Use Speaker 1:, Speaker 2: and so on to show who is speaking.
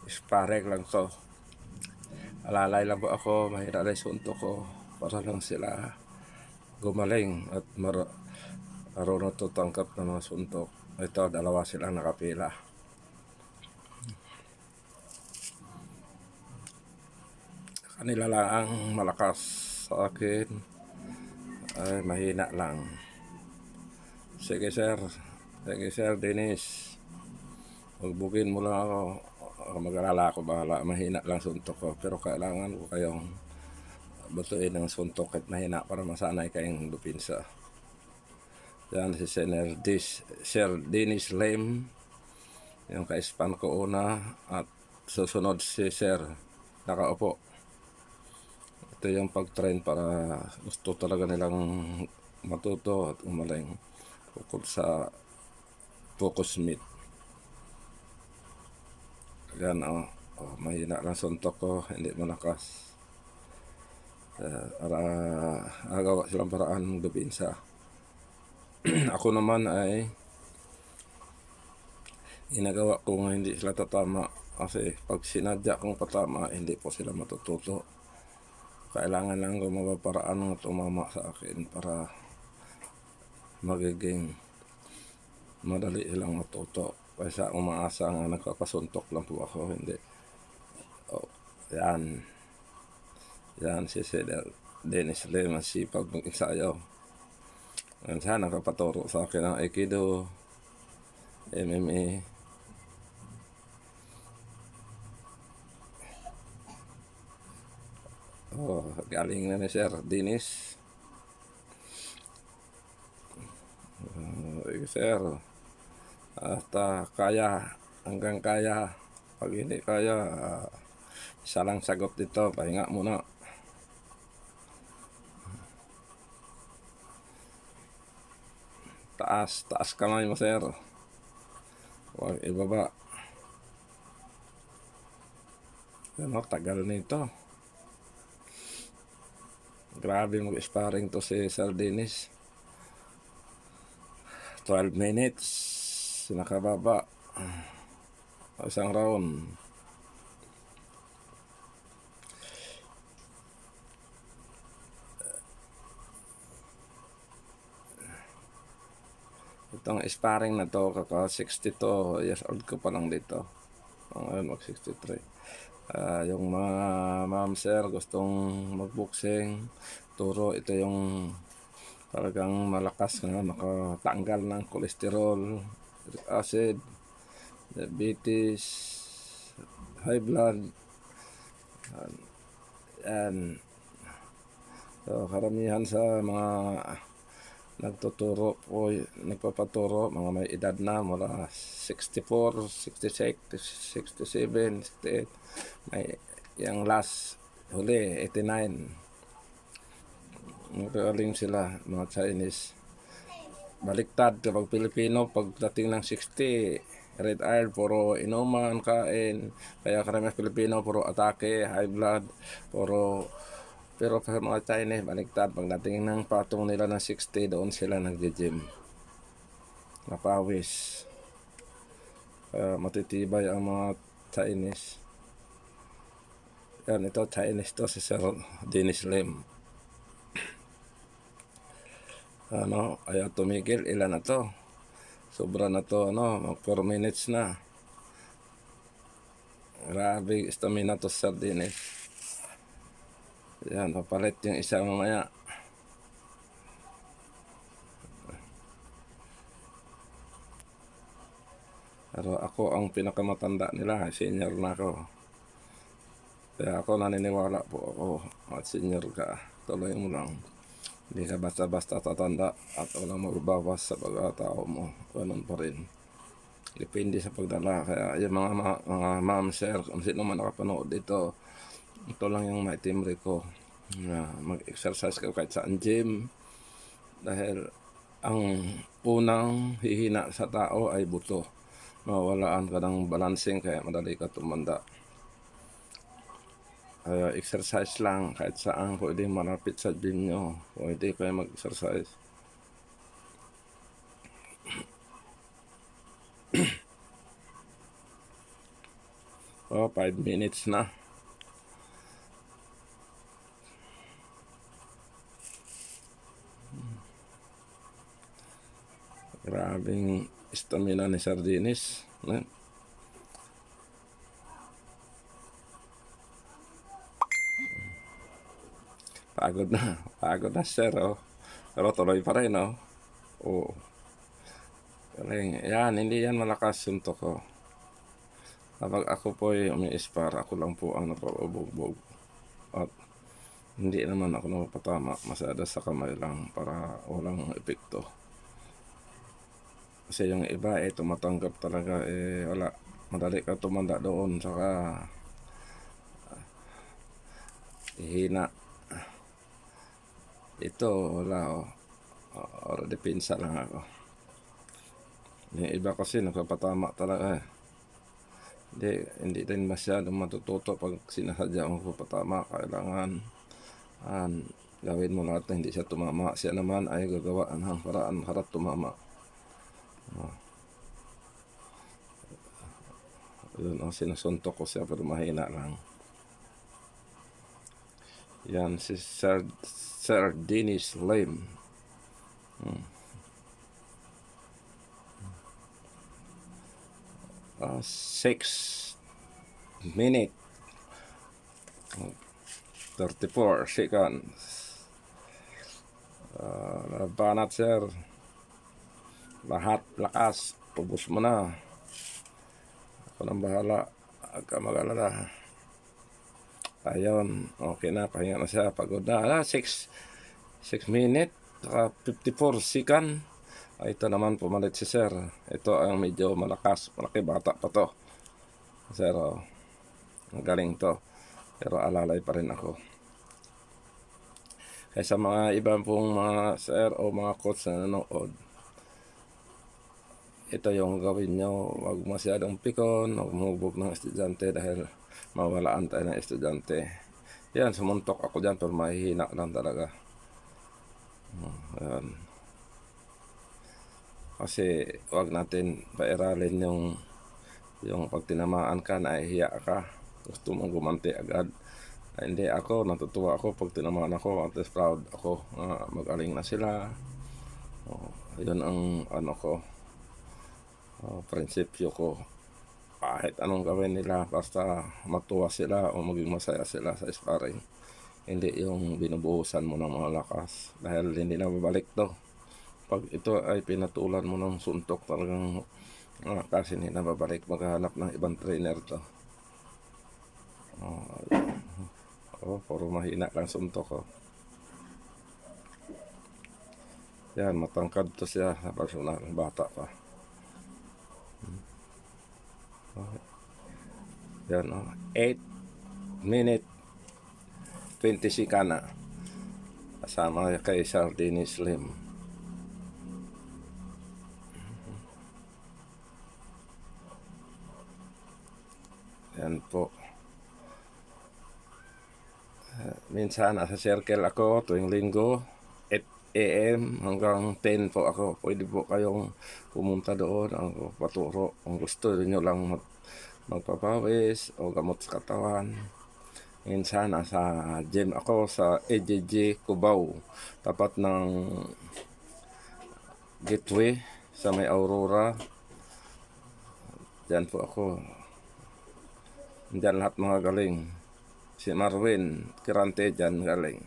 Speaker 1: Sparring lang to. Alalay lang po ako, mahina na yung suntok ko para lang sila gumaling at marunong tutangkap ng mga suntok. Ito, dalawa silang nakapila. Kanila lang ang malakas, sa akin ay mahina lang. Sige sir, Dennis, hugbugin mo lang ako. Mag-alala ako, bahala, mahina lang suntok ko, pero kailangan ko kayong butuin ng suntok at mahina para masanay kayong dupinsa. Yan si Sir Dennis Lim, yung ka-span ko una, at susunod si Sir nakaupo. Ito yung pag-train para gusto talaga nilang matuto at umaling bukod sa focus meet. Yan mahina lang suntok ko, hindi malakas. Para agawa silang paraan ng dupinsa. Ako naman ay ginagawa ko nga hindi sila tatama kasi pag sinadya kong patama hindi po sila matututo. Kailangan lang gumawa paraan ng tumama sa akin para magiging madali silang matuto. Kaysa umaasa nga nagkakasuntok lang po ako, hindi. Yan si Dennis Lim, sipag mag-ensayo. Yan siya nakapaturo sa akin ng Aikido, MMA. Galing na ni Sir Dennis. Sir, kaya, hanggang kaya. Pag hindi kaya, isa lang sagot dito, pahinga muna. Taas kamay mo sir. Huwag ibaba. Ano, tagal nito. Grabe mag-sparring to si Sir Dennis. 12 minutes. Nakababa. Isang round. Itong sparring na to, kaka 62 years old ko pa lang dito. Ngayon mag 63. Yung mga ma'am sir gustong magboxing, turo, ito yung talagang malakas na makatanggal ng kolesterol, acid, diabetes, high blood. Yan. So, karamihan sa mga nagpapaturo, mga may edad na mula 64, 66, 67, 68. May yung last huli 89. Magaling sila, mga Chinese. Baliktad kapag Pilipino, pagdating ng 60, red eye, puro inuman, kain. Kaya karamihan Pilipino, puro atake, high blood, pero sa mga Chinese, baliktad. Pagdating ng patong nila ng 60, doon sila nag-gym. Napawis. Matitibay ang mga Chinese. Yan, ito Chinese to, si Sir Dennis Lim. Ayaw tumigil. Ilan na to? Sobra na to, mag 4 minutes na. Grabe, stamina to Sir Dennis. Yan, papalit yung isa mamaya. Pero ako ang pinakamatanda nila, senior na ako. Kaya ako naniniwala po ako, at senior ka, tuloy mo lang. Hindi ka basta-basta tatanda at walang magbabawas sa pagkatao mo. Ganun pa rin. Depende sa pagdala. Kaya yung mga ma'am, sir, kung sino man nakapanood dito, ito lang yung maitimbre ko. Mag-exercise ka kahit saan gym. Dahil ang unang hihina sa tao ay buto. Mawalaan ka ng balancing kaya madali ka tumanda. Exercise lang kahit saan, pwede malapit sa gym nyo, pwede kayo mag-exercise. Oh, 5 minutes na. Grabing stamina ni Sir Dennis. Pagod na sir, oh. Pero tuloy pa rin, oh. Oh. Galing. Yan, hindi yan malakas suntok ko. Kapag ako po ay umi-spar, ako lang po ang napabugbog. At hindi naman ako napapatama. Masyado sa kamay lang para walang epekto. Kasi yung iba tumatanggap talaga, wala. Madali ka tumanda doon, saka hina. Ito, wala, oh. Depensa lang ako. Yung iba kasi nagpapatama talaga. Hindi din masyadong matututo pag sinasadya mo papatama. Kailangan gawin mo lahat na hindi siya tumama. Siya naman ay gagawa ng paraan harap tumama. Yun ang sinusuntok ko siya pero mahina lang. Yan si Sir Dennis Lim. 6 minutes 34 seconds. Banat sir, lahat lakas, pubos mo na. Ako nang bahala, huwag ka mag-alala. Ayun, okay na, pahinga na siya, pagod na. 6 minutes 54 seconds. Ito naman pumalit si sir. Ito ang medyo malakas, malaki, bata pa to sir, oh. Ang galing to, pero alalay pa rin ako. Kaya sa mga ibang pong mga sir o mga coach na nanood, ito yung gawin nyo. Huwag masyadong pikon, huwag mubog ng estudyante dahil mawalaan tayo ng estudyante. Yan, sumuntok ako dyan pero mahihina lang talaga. Ayan. Kasi huwag natin pairalin yung pag tinamaan ka, nahihiya ka, gusto mong gumanti agad. Hindi, ako natutuwa ako pag tinamaan ako, at least proud ako, magaling na sila. Yun ang ano ko, prinsipyo ko. Kahit anong gawin nila, basta matuwa sila o maging masaya sila sa sparring. Hindi yung binubuhusan mo ng mga lakas, dahil hindi na babalik to. Pag ito ay pinatulan mo ng suntok, talagang kasi hindi na babalik. Maghahanap ng ibang trainer to. Puro mahina lang suntok, oh. Yan, matangkad to siya sa personal, bata pa. Yan, 8 minutes 20 seconds na. Kasama kay Sir Dennis Lim. Yan po. Minsan nasa circle ako tuwing linggo, 8 AM hanggang 10 po ako. Pwede po kayong pumunta doon, ang paturo. Kung gusto niyo lang magpapawis o gamot sa katawan. Minsan nasa gym ako sa AJJ Cubao, tapat ng Gateway sa may Aurora. Diyan po ako. Diyan lahat mga galing. Si Marwin Kirante dyan galing.